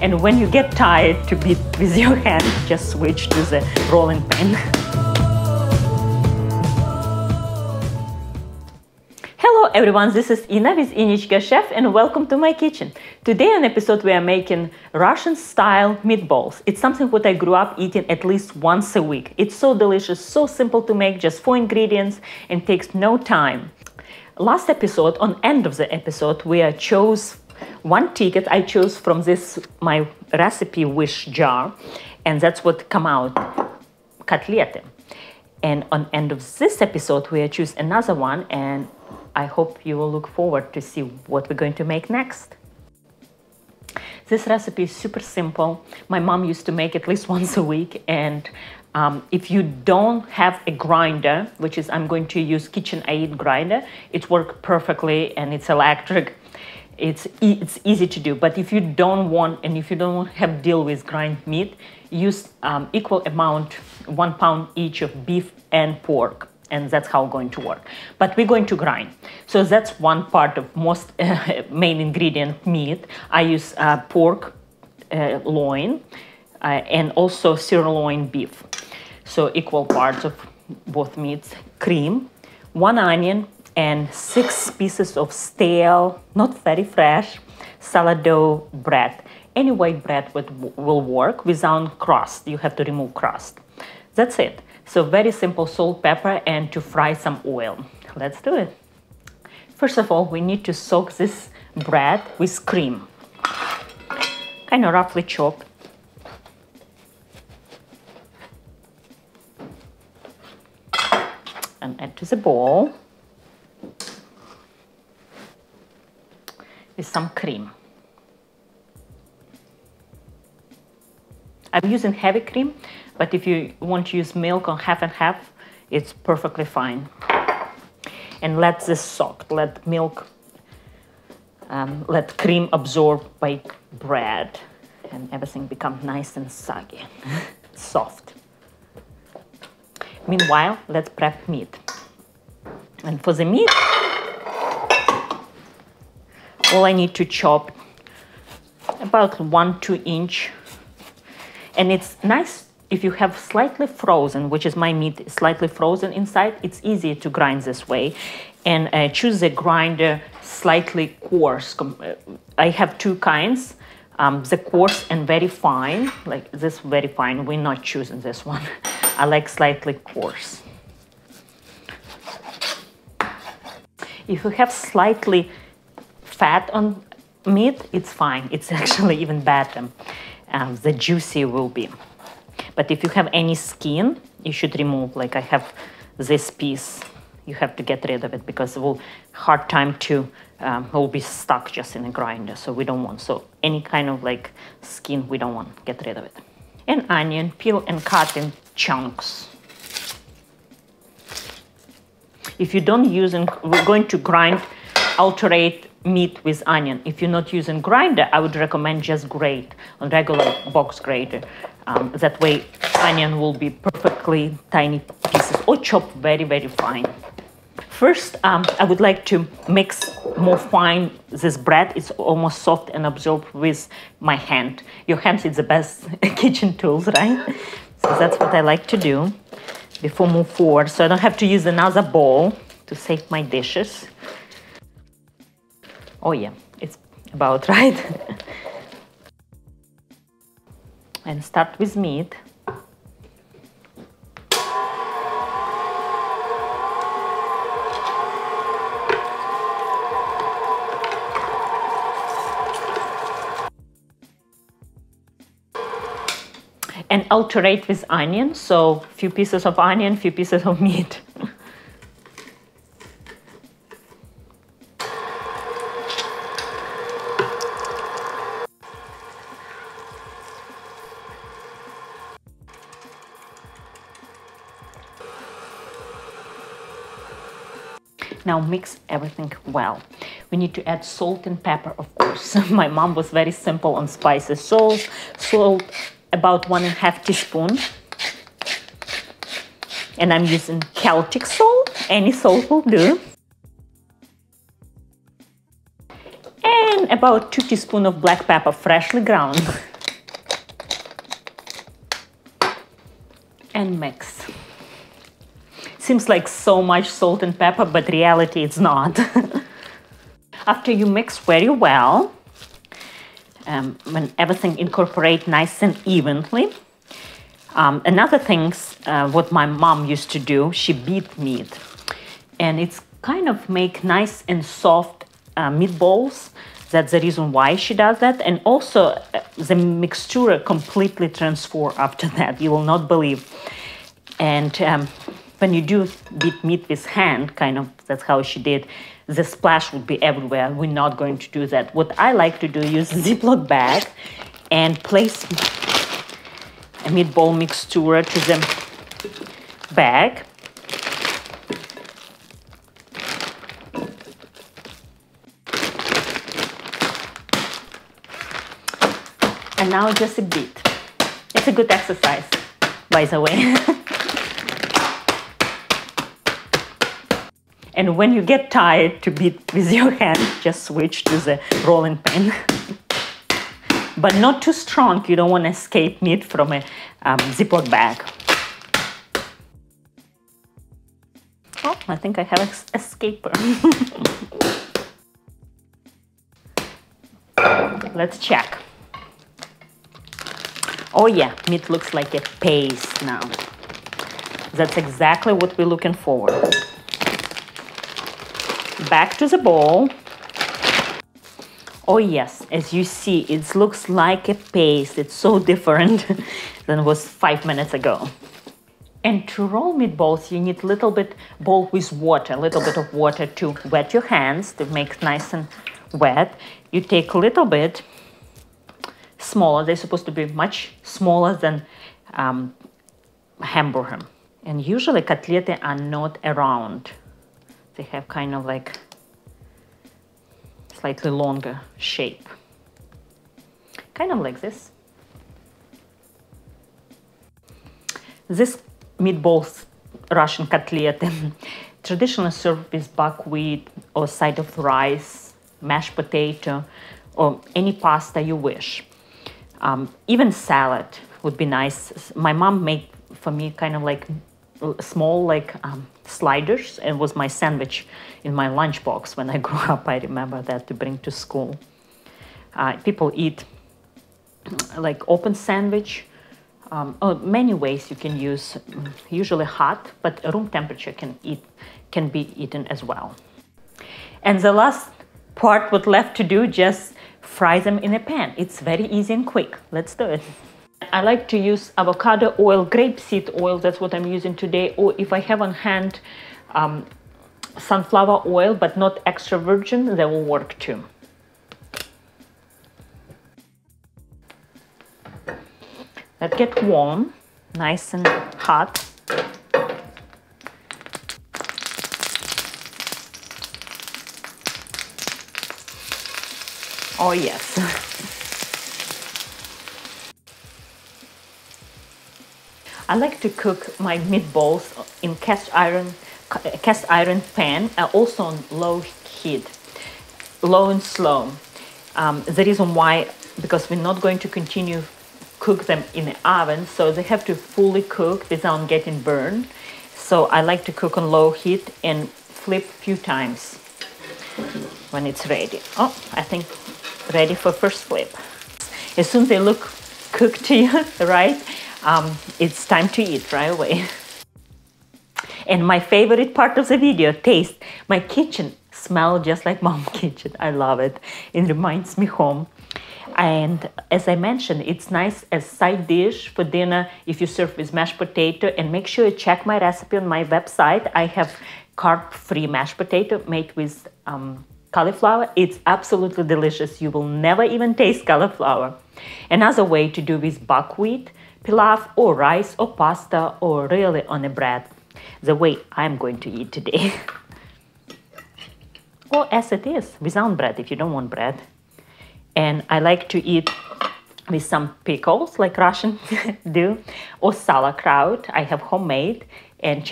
And when you get tired to beat with your hand, just switch to the rolling pin. Hello everyone, this is Ina with innichkachef and welcome to my kitchen. Today on episode we are making Russian style meatballs. It's something what I grew up eating at least once a week. It's so delicious, so simple to make, just 4 ingredients and takes no time. Last episode, on end of the episode, we chose one ticket I chose from this my recipe wish jar, and that's what come out, Kotletu. And on end of this episode we choose another one, and I hope you will look forward to see what we're going to make next. This recipe is super simple. My mom used to make at least once a week, and if you don't have a grinder, which is I'm going to use KitchenAid grinder, it works perfectly and it's electric. It's easy to do. But if you don't want, and if you don't have deal with grind meat, use equal amount, 1 pound each of beef and pork. And that's how it's going to work. But we're going to grind. So that's one part of most main ingredient meat. I use pork loin and also sirloin beef. So equal parts of both meats. Cream, 1 onion, and 6 pieces of stale, not very fresh, sourdough bread. Any white bread will work without crust. You have to remove crust. That's it. So very simple, salt, pepper, and to fry some oil. Let's do it. First of all, we need to soak this bread with cream. Kind of roughly chopped. And add to the bowl with some cream. I'm using heavy cream, but if you want to use milk on half and half, it's perfectly fine. And let this soak, let milk, let cream absorb by bread, and everything become nice and soggy, soft. Meanwhile, let's prep meat. And for the meat, all I need to chop about 1-2 inch. And it's nice if you have slightly frozen, which is my meat slightly frozen inside, it's easier to grind this way. And choose a grinder slightly coarse. I have 2 kinds, the coarse and very fine, like this very fine. We're not choosing this one. I like slightly coarse. If you have slightly fat on meat, it's fine. It's actually even better. The juicy will be. But if you have any skin, you should remove. Like I have this piece, you have to get rid of it because it will hard time to will be stuck just in a grinder. So we don't want. So any kind of like skin, we don't want. Get rid of it. An onion, peel and cut in chunks. If you don't use, we're going to grind, alternate meat with onion. If you're not using grinder, I would recommend just grate on regular box grater. That way onion will be perfectly tiny pieces or chop very, very fine. First, I would like to mix more fine this bread. It's almost soft and absorbed with my hand. Your hands is the best kitchen tools, right? So that's what I like to do before move forward. So I don't have to use another bowl to save my dishes. Oh yeah, it's about right. And start with meat. And alternate with onion, so few pieces of onion, few pieces of meat. Now mix everything well. We need to add salt and pepper, of course. My mom was very simple on spices. Salt, about 1.5 teaspoons. And I'm using Celtic salt. Any salt will do. And about 2 teaspoons of black pepper, freshly ground. and mix. Seems like so much salt and pepper, but reality it's not. After you mix very well, when everything incorporates nice and evenly, another thing, what my mom used to do, she beat meat. And it's kind of make nice and soft meatballs. That's the reason why she does that. And also the mixture completely transform after that. You will not believe. And when you do beat meat with hand, kind of, that's how she did, the splash would be everywhere. We're not going to do that. What I like to do is ziploc bag and place a meatball mixture to the bag. And now just a bit. It's a good exercise, by the way. And when you get tired to beat with your hand, just switch to the rolling pin. But not too strong. You don't want to escape meat from a Ziploc bag. Oh, I think I have an escaper. Let's check. Oh yeah, meat looks like a paste now. That's exactly what we're looking for. Back to the bowl. Oh yes, as you see, it looks like a paste. It's so different than it was 5 minutes ago. And to roll meatballs, you need a little bit bowl with water, a little bit of water to wet your hands, to make nice and wet. You take a little bit smaller. They're supposed to be much smaller than hamburger. And usually kotlety are not around. They have kind of like slightly longer shape. Kind of like this. This meatballs, Russian kotlety, traditionally served with buckwheat or side of rice, mashed potato, or any pasta you wish. Even salad would be nice. My mom made for me kind of like small like sliders, and was my sandwich in my lunchbox when I grew up. I remember that to bring to school. People eat like open sandwich. Many ways you can use, usually hot, but room temperature can be eaten as well. And the last part what left to do, just fry them in a pan. It's very easy and quick. Let's do it. I like to use avocado oil, grapeseed oil, that's what I'm using today, or if I have on hand sunflower oil, but not extra virgin, that will work too. Let get warm, nice and hot. Oh yes. I like to cook my meatballs in cast iron pan, also on low heat, low and slow. The reason why, because we're not going to continue cook them in the oven, so they have to fully cook without getting burned. So I like to cook on low heat and flip a few times when it's ready. Oh, I think ready for first flip. As soon as they look cooked to you, right? It's time to eat right away. And my favorite part of the video, taste. My kitchen smells just like mom's kitchen. I love it. It reminds me home. And as I mentioned, it's nice as side dish for dinner if you serve with mashed potato. And make sure you check my recipe on my website. I have carb-free mashed potato made with cauliflower. It's absolutely delicious. You will never even taste cauliflower. Another way to do with buckwheat, pilaf, or rice, or pasta, or really on a bread, the way I'm going to eat today. Or as it is, without bread, if you don't want bread. And I like to eat with some pickles, like Russians do, or sauerkraut. I have homemade, and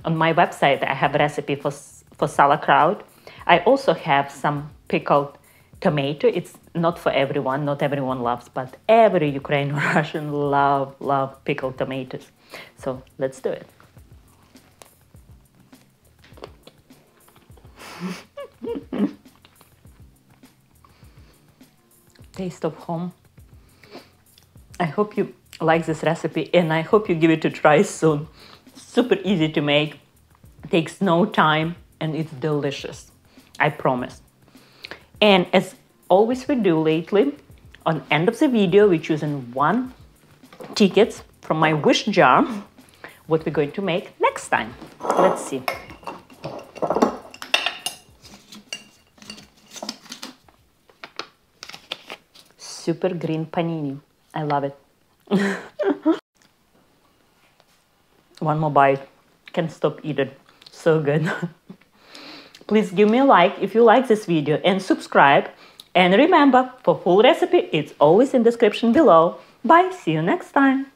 on my website I have a recipe for sauerkraut. I also have some pickled tomato. It's not for everyone. Not everyone loves, but every Ukrainian Russian love pickled tomatoes. So let's do it. Taste of home. I hope you like this recipe and I hope you give it a try soon. Super easy to make, takes no time, and it's delicious. I promise. And as always we do lately, on end of the video, we're choosing one ticket from my wish jar, what we're going to make next time. Let's see. Super green panini. I love it. One more bite. Can't stop eating. So good. Please give me a like if you like this video and subscribe. And remember, for full recipe, it's always in description below. Bye. See you next time.